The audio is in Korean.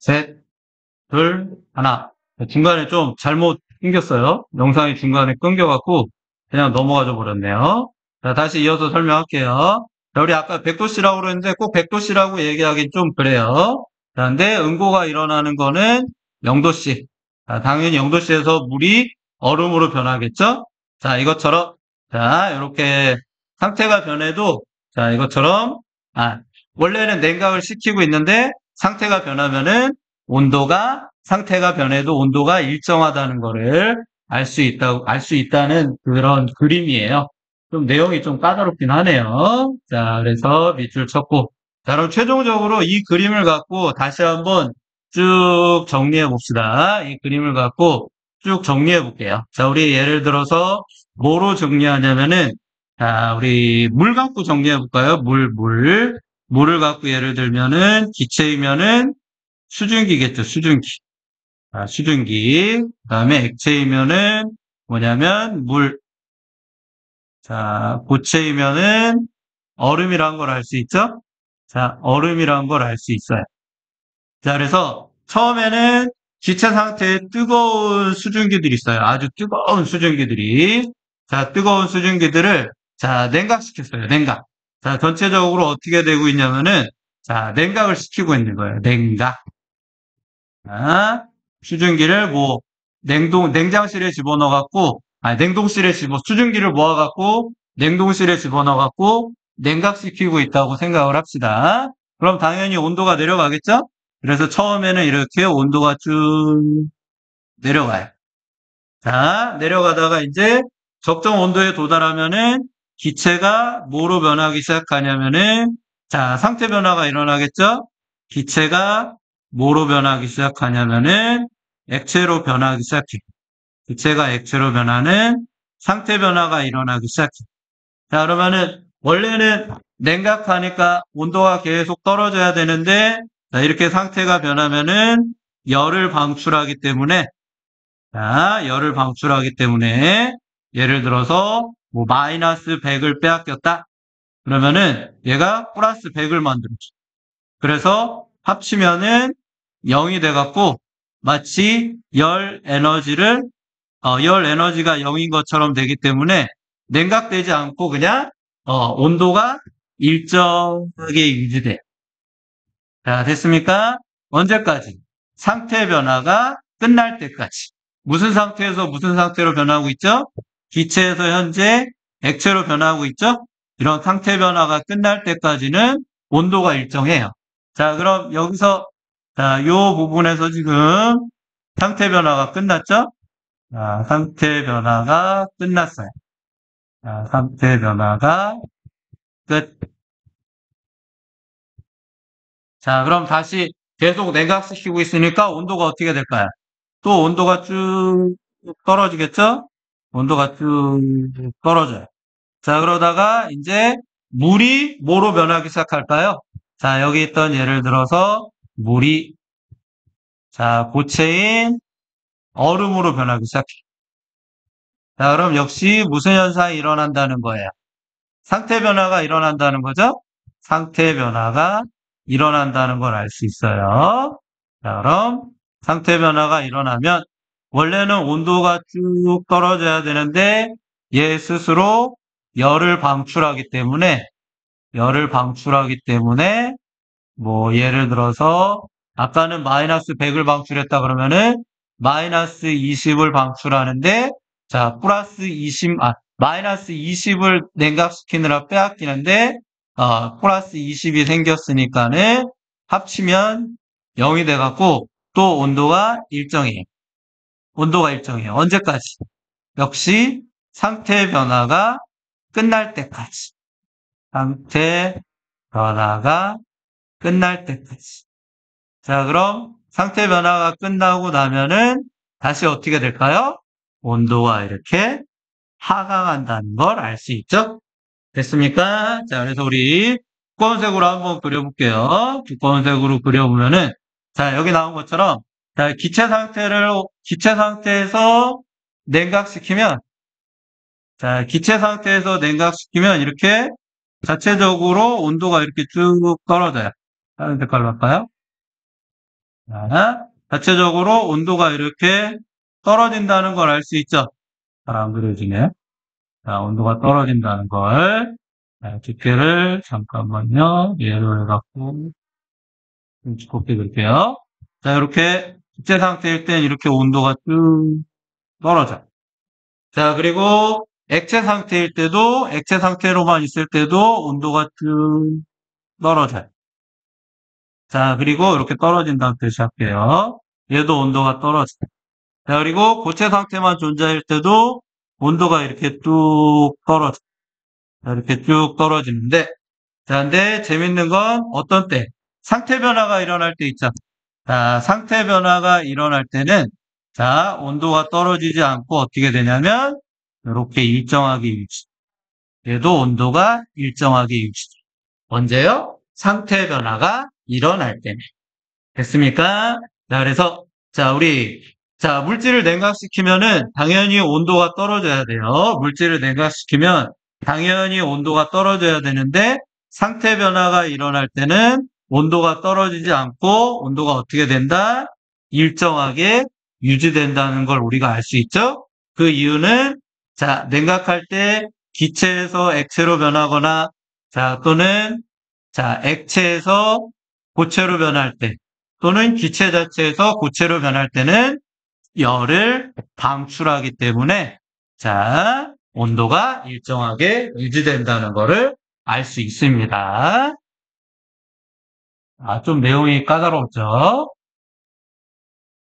셋, 둘, 하나. 중간에 좀 잘못 끊겼어요. 영상이 중간에 끊겨갖고 그냥 넘어가져 버렸네요. 자, 다시 이어서 설명할게요. 자, 우리 아까 100도씨라고 그랬는데 꼭 100도씨라고 얘기하긴 좀 그래요. 자, 근데 응고가 일어나는 거는 0도씨. 자, 당연히 0도씨에서 물이 얼음으로 변하겠죠? 자, 이것처럼, 자, 이렇게 상태가 변해도, 자, 이것처럼, 원래는 냉각을 시키고 있는데 상태가 변하면은 상태가 변해도 온도가 일정하다는 거를 알 수 있다는 그런 그림이에요. 좀 내용이 좀 까다롭긴 하네요. 자, 그래서 밑줄 쳤고. 자, 그럼 최종적으로 이 그림을 갖고 다시 한번 쭉 정리해 봅시다. 이 그림을 갖고 쭉 정리해 볼게요. 자, 우리 예를 들어서 뭐로 정리하냐면은, 자, 우리 물 갖고 정리해 볼까요? 물을 갖고 예를 들면은 기체이면은 수증기겠죠, 수증기. 수증기. 그 다음에 액체이면은 뭐냐면 물. 자, 고체이면은 얼음이란 걸 알 수 있죠? 자, 얼음이란 걸 알 수 있어요. 자, 그래서 처음에는 기체 상태에 뜨거운 수증기들이 있어요. 아주 뜨거운 수증기들이. 자, 뜨거운 수증기들을 자, 냉각시켰어요. 냉각. 자, 전체적으로 어떻게 되고 있냐면은 자, 냉각을 시키고 있는 거예요. 냉각. 수증기를 뭐 냉장실에 집어넣어갖고 냉동실에 수증기를 모아갖고 냉동실에 집어넣어갖고 냉각시키고 있다고 생각을 합시다. 그럼 당연히 온도가 내려가겠죠? 그래서 처음에는 이렇게 온도가 쭉 내려가요. 자, 내려가다가 이제 적정 온도에 도달하면은 기체가 뭐로 변하기 시작하냐면은 자, 상태 변화가 일어나겠죠? 기체가 뭐로 변하기 시작하냐면은 액체로 변하기 시작해. 기체가 액체로 변하는 상태 변화가 일어나기 시작해. 자, 그러면은 원래는 냉각하니까 온도가 계속 떨어져야 되는데 자, 이렇게 상태가 변하면은 열을 방출하기 때문에 자, 열을 방출하기 때문에 예를 들어서 뭐 마이너스 100을 빼앗겼다. 그러면은 얘가 플러스 100을 만들어줘. 그래서 합치면은 0이 돼갖고 마치 열 에너지가 0인 것처럼 되기 때문에 냉각되지 않고 그냥 온도가 일정하게 유지돼. 자, 됐습니까? 언제까지? 상태 변화가 끝날 때까지. 무슨 상태에서 무슨 상태로 변하고 있죠? 기체에서 현재 액체로 변하고 있죠? 이런 상태 변화가 끝날 때까지는 온도가 일정해요. 자, 그럼 여기서, 자, 요 부분에서 지금 상태 변화가 끝났죠? 자, 상태 변화가 끝났어요. 자, 상태 변화가 끝. 자, 그럼 다시 계속 냉각시키고 있으니까 온도가 어떻게 될까요? 또 온도가 쭉 떨어지겠죠? 온도가 쭉 떨어져요. 자, 그러다가 이제 물이 뭐로 변하기 시작할까요? 자, 여기 있던 예를 들어서 물이 자, 고체인 얼음으로 변하기 시작해. 자, 그럼 역시 무슨 현상이 일어난다는 거예요? 상태 변화가 일어난다는 거죠? 상태 변화가 일어난다는 걸 알 수 있어요. 자, 그럼 상태 변화가 일어나면 원래는 온도가 쭉 떨어져야 되는데 얘 스스로 열을 방출하기 때문에 뭐 예를 들어서 아까는 마이너스 100을 방출했다 그러면은 마이너스 20을 방출하는데 자 플러스 20 마이너스 20을 냉각시키느라 빼앗기는데 플러스 20이 생겼으니까는 합치면 0이 돼갖고 또 온도가 일정해요. 온도가 일정해요. 언제까지? 역시 상태 변화가 끝날 때까지. 상태 변화가 끝날 때까지. 자, 그럼 상태 변화가 끝나고 나면은 다시 어떻게 될까요? 온도가 이렇게 하강한다는 걸 알 수 있죠? 됐습니까? 자, 그래서 우리 두꺼운색으로 한번 그려볼게요. 두꺼운색으로 그려보면은, 자, 여기 나온 것처럼, 자, 기체 상태에서 냉각시키면, 자, 기체 상태에서 냉각시키면 이렇게 자체적으로 온도가 이렇게 쭉 떨어져요. 다른 색깔로 할까요? 자, 자체적으로 온도가 이렇게 떨어진다는 걸 알 수 있죠? 잘 안 그려지네. 자, 온도가 떨어진다는 걸. 자, 두께를 잠깐만요. 예로 해갖고 좀 두껍게 그릴게요. 자, 이렇게 기체 상태일 땐 이렇게 온도가 쭉 떨어져. 자, 그리고 액체 상태일 때도, 액체 상태로만 있을 때도 온도가 쭉 떨어져요. 자, 그리고 이렇게 떨어진다는 뜻이 할게요. 얘도 온도가 떨어져. 자, 그리고 고체 상태만 존재할 때도 온도가 이렇게 뚝 떨어져. 자, 이렇게 쭉 떨어지는데, 자, 근데 재밌는 건 어떤 때? 상태 변화가 일어날 때 있죠. 자, 상태 변화가 일어날 때는, 자, 온도가 떨어지지 않고 어떻게 되냐면, 이렇게 일정하게 유지. 얘도 온도가 일정하게 유지. 언제요? 상태 변화가 일어날 때는. 됐습니까? 자, 그래서, 자, 자, 물질을 냉각시키면은 당연히 온도가 떨어져야 돼요. 물질을 냉각시키면 당연히 온도가 떨어져야 되는데 상태 변화가 일어날 때는 온도가 떨어지지 않고 온도가 어떻게 된다? 일정하게 유지된다는 걸 우리가 알 수 있죠? 그 이유는, 자, 냉각할 때 기체에서 액체로 변하거나, 자, 또는, 자, 액체에서 고체로 변할 때, 또는 기체 자체에서 고체로 변할 때는 열을 방출하기 때문에 자, 온도가 일정하게 유지된다는 것을 알 수 있습니다. 좀 내용이 까다롭죠?